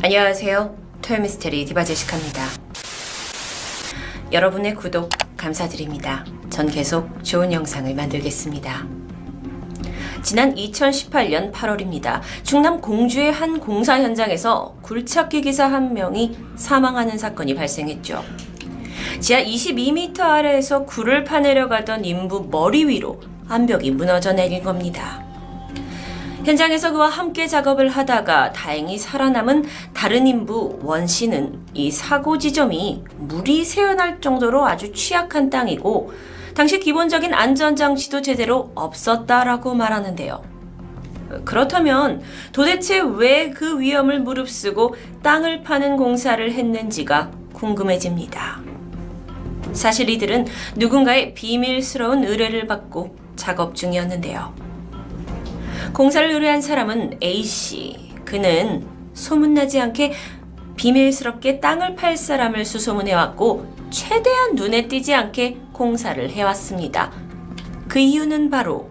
안녕하세요. 토요미스테리 디바제시카입니다. 여러분의 구독 감사드립니다. 전 계속 좋은 영상을 만들겠습니다. 지난 2018년 8월입니다. 충남 공주의 한 공사 현장에서 굴착기 기사 한 명이 사망하는 사건이 발생했죠. 지하 22m 아래에서 굴을 파내려 가던 인부 머리 위로 암벽이 무너져 내린 겁니다. 현장에서 그와 함께 작업을 하다가 다행히 살아남은 다른 인부 원 씨는 이 사고 지점이 물이 새어날 정도로 아주 취약한 땅이고 당시 기본적인 안전장치도 제대로 없었다라고 말하는데요. 그렇다면 도대체 왜 그 위험을 무릅쓰고 땅을 파는 공사를 했는지가 궁금해집니다. 사실 이들은 누군가의 비밀스러운 의뢰를 받고 작업 중이었는데요. 공사를 의뢰한 사람은 A씨. 그는 소문나지 않게 비밀스럽게 땅을 팔 사람을 수소문해왔고 최대한 눈에 띄지 않게 공사를 해왔습니다. 그 이유는 바로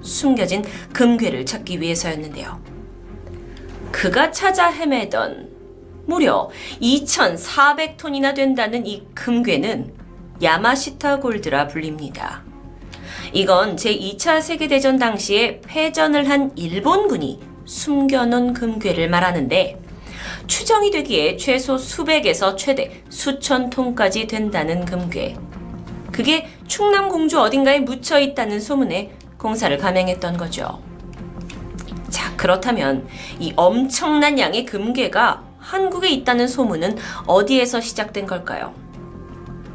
숨겨진 금괴를 찾기 위해서였는데요. 그가 찾아 헤매던 무려 2,400톤이나 된다는 이 금괴는 야마시타 골드라 불립니다. 이건 제2차 세계대전 당시에 패전을 한 일본군이 숨겨놓은 금괴를 말하는데 추정이 되기에 최소 수백에서 최대 수천 톤까지 된다는 금괴. 그게 충남 공주 어딘가에 묻혀 있다는 소문에 공사를 감행했던 거죠. 자, 그렇다면 이 엄청난 양의 금괴가 한국에 있다는 소문은 어디에서 시작된 걸까요?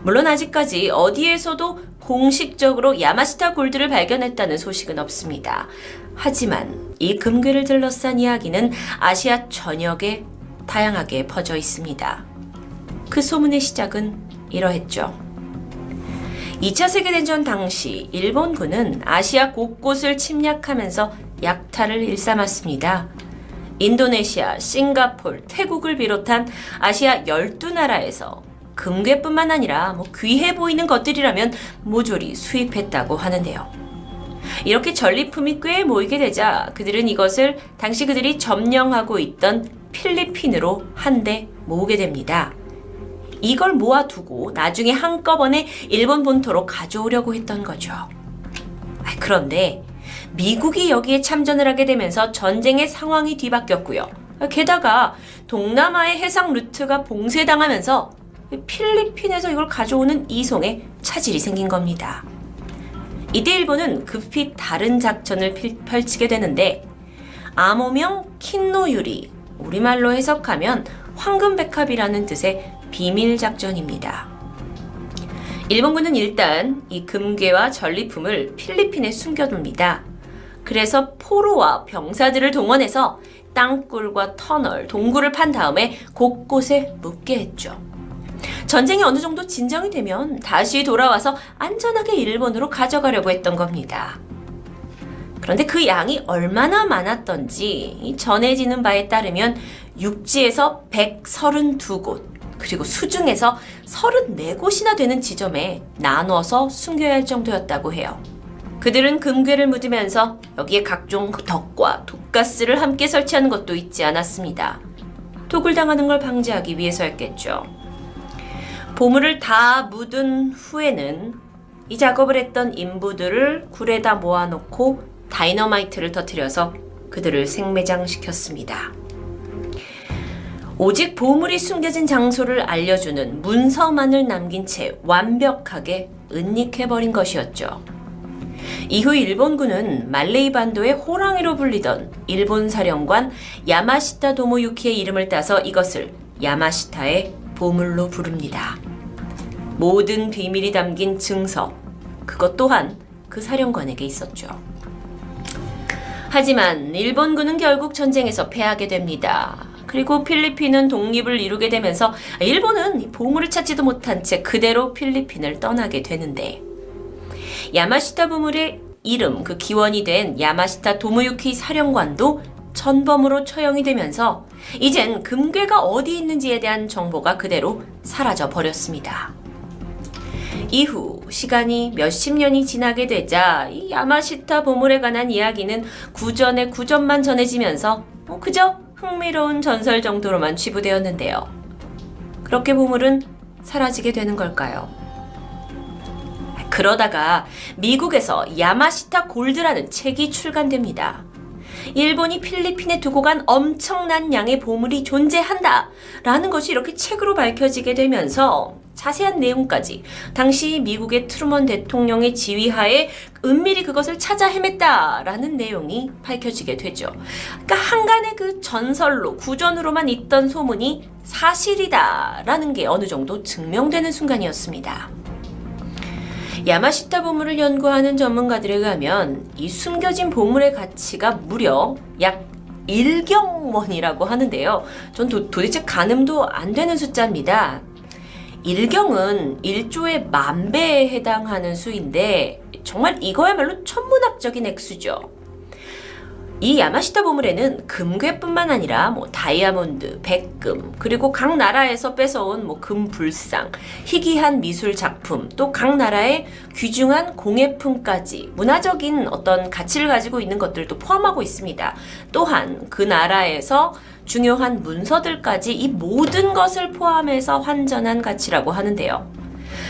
물론 아직까지 어디에서도 공식적으로 야마시타 골드를 발견했다는 소식은 없습니다. 하지만 이 금괴를 둘러싼 이야기는 아시아 전역에 다양하게 퍼져 있습니다. 그 소문의 시작은 이러했죠. 2차 세계대전 당시 일본군은 아시아 곳곳을 침략하면서 약탈을 일삼았습니다. 인도네시아, 싱가폴, 태국을 비롯한 아시아 12나라에서 금괴뿐만 아니라 귀해 보이는 것들이라면 모조리 수입했다고 하는데요. 이렇게 전리품이 꽤 모이게 되자 그들은 이것을 당시 그들이 점령하고 있던 필리핀으로 한데 모으게 됩니다. 이걸 모아두고 나중에 한꺼번에 일본 본토로 가져오려고 했던 거죠. 그런데 미국이 여기에 참전을 하게 되면서 전쟁의 상황이 뒤바뀌었고요. 게다가 동남아의 해상 루트가 봉쇄당하면서 필리핀에서 이걸 가져오는 이송에 차질이 생긴 겁니다. 이때 일본은 급히 다른 작전을 펼치게 되는데 암호명 킨노유리, 우리말로 해석하면 황금백합이라는 뜻의 비밀작전입니다. 일본군은 일단 이 금괴와 전리품을 필리핀에 숨겨둡니다. 그래서 포로와 병사들을 동원해서 땅굴과 터널, 동굴을 판 다음에 곳곳에 묻게 했죠. 전쟁이 어느 정도 진정이 되면 다시 돌아와서 안전하게 일본으로 가져가려고 했던 겁니다. 그런데 그 양이 얼마나 많았던지 전해지는 바에 따르면 육지에서 132곳, 그리고 수중에서 34곳이나 되는 지점에 나눠서 숨겨야 할 정도였다고 해요. 그들은 금괴를 묻으면서 여기에 각종 덕과 독가스를 함께 설치하는 것도 잊지 않았습니다. 도굴당하는 걸 방지하기 위해서였겠죠. 보물을 다 묻은 후에는 이 작업을 했던 인부들을 굴에다 모아놓고 다이너마이트를 터뜨려서 그들을 생매장시켰습니다. 오직 보물이 숨겨진 장소를 알려주는 문서만을 남긴 채 완벽하게 은닉해버린 것이었죠. 이후 일본군은 말레이 반도의 호랑이로 불리던 일본 사령관 야마시타 도모유키의 이름을 따서 이것을 야마시타의 보물로 부릅니다. 모든 비밀이 담긴 증서, 그것 또한 그 사령관에게 있었죠. 하지만 일본군은 결국 전쟁에서 패하게 됩니다. 그리고 필리핀은 독립을 이루게 되면서 일본은 보물을 찾지도 못한 채 그대로 필리핀을 떠나게 되는데 야마시타 보물의 이름, 그 기원이 된 야마시타 도모유키 사령관도 전범으로 처형이 되면서 이젠 금괴가 어디 있는지에 대한 정보가 그대로 사라져 버렸습니다. 이후 시간이 몇십 년이 지나게 되자 이 야마시타 보물에 관한 이야기는 구전의 구전만 전해지면서 그저 흥미로운 전설 정도로만 치부되었는데요. 그렇게 보물은 사라지게 되는 걸까요? 그러다가 미국에서 야마시타 골드라는 책이 출간됩니다. 일본이 필리핀에 두고 간 엄청난 양의 보물이 존재한다 라는 것이 이렇게 책으로 밝혀지게 되면서 자세한 내용까지 당시 미국의 트루먼 대통령의 지휘하에 은밀히 그것을 찾아 헤맸다 라는 내용이 밝혀지게 되죠. 그러니까 한간의 그 전설로 구전으로만 있던 소문이 사실이다 라는 게 어느 정도 증명되는 순간이었습니다. 야마시타 보물을 연구하는 전문가들에 의하면 이 숨겨진 보물의 가치가 무려 약 1경원이라고 하는데요. 전 도대체 가늠도 안 되는 숫자입니다. 1경은 1조의 10,000배에 해당하는 수인데 정말 이거야말로 천문학적인 액수죠. 이 야마시타 보물에는 금괴뿐만 아니라 다이아몬드, 백금, 그리고 각 나라에서 뺏어온 금불상, 희귀한 미술 작품, 또 각 나라의 귀중한 공예품까지 문화적인 어떤 가치를 가지고 있는 것들도 포함하고 있습니다. 또한 그 나라에서 중요한 문서들까지 이 모든 것을 포함해서 환전한 가치라고 하는데요.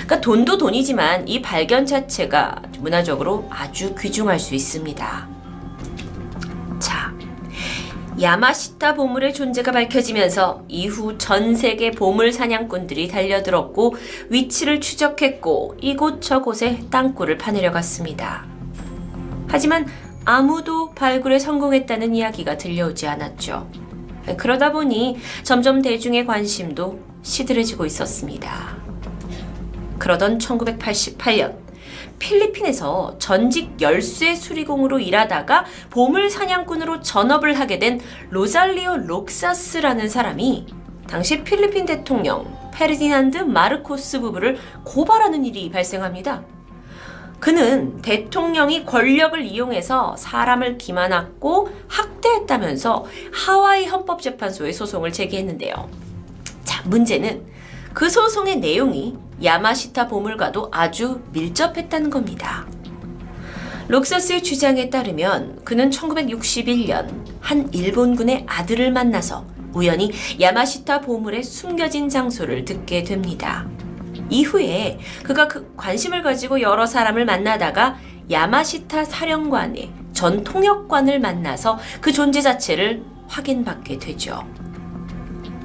그러니까 돈도 돈이지만 이 발견 자체가 문화적으로 아주 귀중할 수 있습니다. 자, 야마시타 보물의 존재가 밝혀지면서 이후 전 세계 보물 사냥꾼들이 달려들었고 위치를 추적했고 이곳저곳에 땅굴을 파내려 갔습니다. 하지만 아무도 발굴에 성공했다는 이야기가 들려오지 않았죠. 그러다 보니 점점 대중의 관심도 시들해지고 있었습니다. 그러던 1988년 필리핀에서 전직 열쇠 수리공으로 일하다가 보물 사냥꾼으로 전업을 하게 된 로잘리오 록사스라는 사람이 당시 필리핀 대통령 페르디난드 마르코스 부부를 고발하는 일이 발생합니다. 그는 대통령이 권력을 이용해서 사람을 기만하고 학대했다면서 하와이 헌법재판소에 소송을 제기했는데요. 자, 문제는 그 소송의 내용이 야마시타 보물과도 아주 밀접했다는 겁니다. 록사스의 주장에 따르면 그는 1961년 한 일본군의 아들을 만나서 우연히 야마시타 보물의 숨겨진 장소를 듣게 됩니다. 이후에 그가 그 관심을 가지고 여러 사람을 만나다가 야마시타 사령관의 전 통역관을 만나서 그 존재 자체를 확인받게 되죠.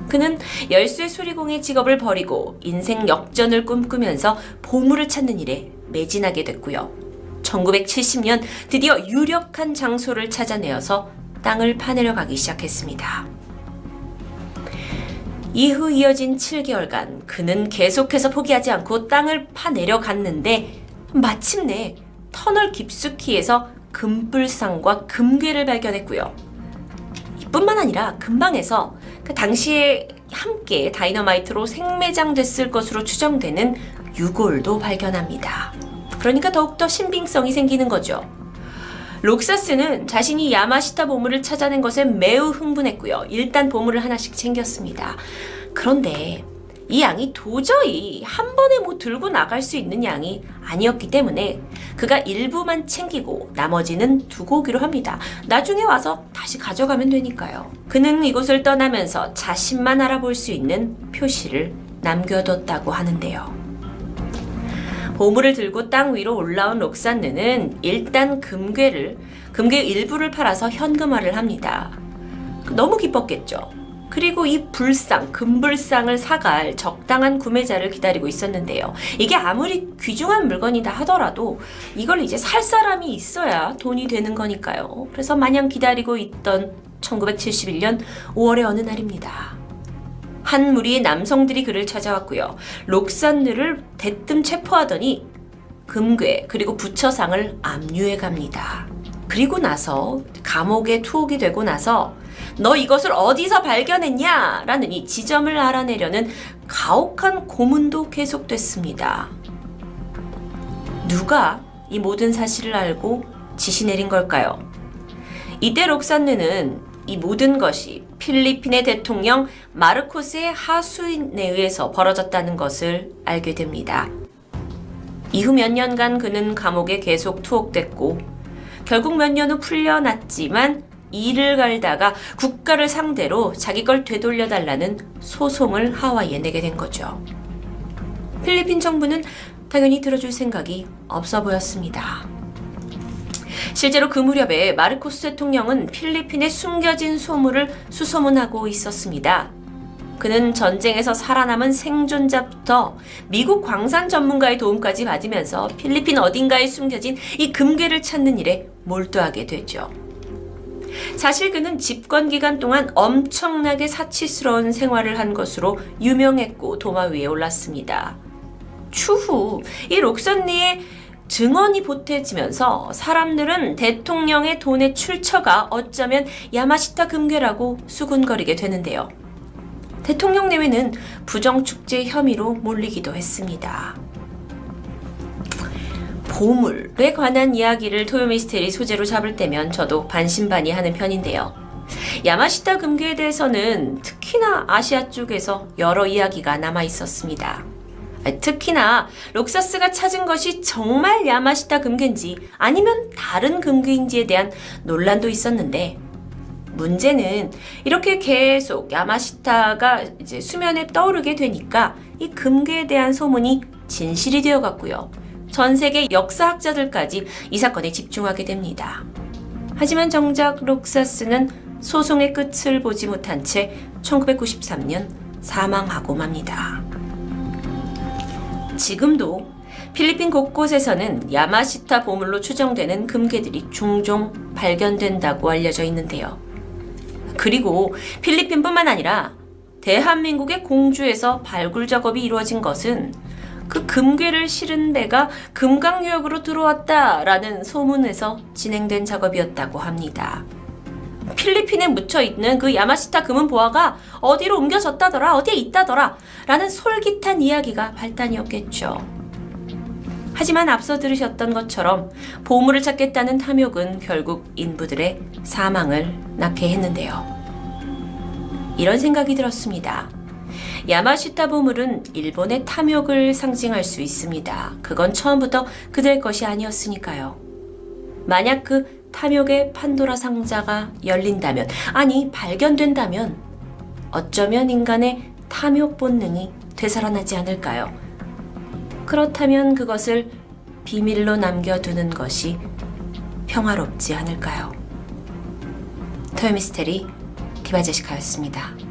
그는 열쇠 수리공의 직업을 버리고 인생 역전을 꿈꾸면서 보물을 찾는 일에 매진하게 됐고요. 1970년 드디어 유력한 장소를 찾아내어서 땅을 파내려 가기 시작했습니다. 이후 이어진 7개월간 그는 계속해서 포기하지 않고 땅을 파내려 갔는데 마침내 터널 깊숙이에서 금불상과 금괴를 발견했고요. 이뿐만 아니라 근방에서 그 당시에 함께 다이너마이트로 생매장됐을 것으로 추정되는 유골도 발견합니다. 그러니까 더욱더 신빙성이 생기는 거죠. 록사스는 자신이 야마시타 보물을 찾아낸 것에 매우 흥분했고요. 일단 보물을 하나씩 챙겼습니다. 그런데 이 양이 도저히 한 번에 들고 나갈 수 있는 양이 아니었기 때문에 그가 일부만 챙기고 나머지는 두고 오기로 합니다. 나중에 와서 다시 가져가면 되니까요. 그는 이곳을 떠나면서 자신만 알아볼 수 있는 표시를 남겨뒀다고 하는데요. 보물을 들고 땅 위로 올라온 록산느는 일단 금괴 일부를 팔아서 현금화를 합니다. 너무 기뻤겠죠. 그리고 이 금불상을 사갈 적당한 구매자를 기다리고 있었는데요. 이게 아무리 귀중한 물건이다 하더라도 이걸 이제 살 사람이 있어야 돈이 되는 거니까요. 그래서 마냥 기다리고 있던 1971년 5월의 어느 날입니다. 한 무리의 남성들이 그를 찾아왔고요. 록산느를 대뜸 체포하더니 금괴 그리고 부처상을 압류해 갑니다. 그리고 나서 감옥에 투옥이 되고 나서 너 이것을 어디서 발견했냐? 라는 이 지점을 알아내려는 가혹한 고문도 계속됐습니다. 누가 이 모든 사실을 알고 지시 내린 걸까요? 이때 록산느는 이 모든 것이 필리핀의 대통령 마르코스의 하수인에 의해서 벌어졌다는 것을 알게 됩니다. 이후 몇 년간 그는 감옥에 계속 투옥됐고 결국 몇 년 후 풀려났지만 이를 갈다가 국가를 상대로 자기 걸 되돌려달라는 소송을 하와이에 내게 된 거죠. 필리핀 정부는 당연히 들어줄 생각이 없어 보였습니다. 실제로 그 무렵에 마르코스 대통령은 필리핀에 숨겨진 소물을 수소문하고 있었습니다. 그는 전쟁에서 살아남은 생존자부터 미국 광산 전문가의 도움까지 받으면서 필리핀 어딘가에 숨겨진 이 금괴를 찾는 일에 몰두하게 되죠. 사실 그는 집권 기간 동안 엄청나게 사치스러운 생활을 한 것으로 유명했고 도마 위에 올랐습니다. 추후 이 록선리의 증언이 보태지면서 사람들은 대통령의 돈의 출처가 어쩌면 야마시타 금괴라고 수군거리게 되는데요. 대통령 내외는 부정축제 혐의로 몰리기도 했습니다. 보물에 관한 이야기를 토요미스테리 소재로 잡을 때면 저도 반신반의하는 편인데요. 야마시타 금괴에 대해서는 특히나 아시아 쪽에서 여러 이야기가 남아 있었습니다. 특히나 록사스가 찾은 것이 정말 야마시타 금괴인지 아니면 다른 금괴인지에 대한 논란도 있었는데, 문제는 이렇게 계속 야마시타가 이제 수면에 떠오르게 되니까 이 금괴에 대한 소문이 진실이 되어갔고요. 전 세계 역사학자들까지 이 사건에 집중하게 됩니다. 하지만 정작 록사스는 소송의 끝을 보지 못한 채 1993년 사망하고 맙니다. 지금도 필리핀 곳곳에서는 야마시타 보물로 추정되는 금괴들이 종종 발견된다고 알려져 있는데요. 그리고 필리핀뿐만 아니라 대한민국의 공주에서 발굴 작업이 이루어진 것은 그 금괴를 실은 배가 금강유역으로 들어왔다라는 소문에서 진행된 작업이었다고 합니다. 필리핀에 묻혀있는 그 야마시타 금은 보화가 어디로 옮겨졌다더라, 어디에 있다더라 라는 솔깃한 이야기가 발단이었겠죠. 하지만 앞서 들으셨던 것처럼 보물을 찾겠다는 탐욕은 결국 인부들의 사망을 낳게 했는데요. 이런 생각이 들었습니다. 야마시타 보물은 일본의 탐욕을 상징할 수 있습니다. 그건 처음부터 그들의 것이 아니었으니까요. 만약 그 탐욕의 판도라 상자가 열린다면, 아니 발견된다면 어쩌면 인간의 탐욕 본능이 되살아나지 않을까요? 그렇다면 그것을 비밀로 남겨두는 것이 평화롭지 않을까요? 토요미스테리 디바제시카였습니다.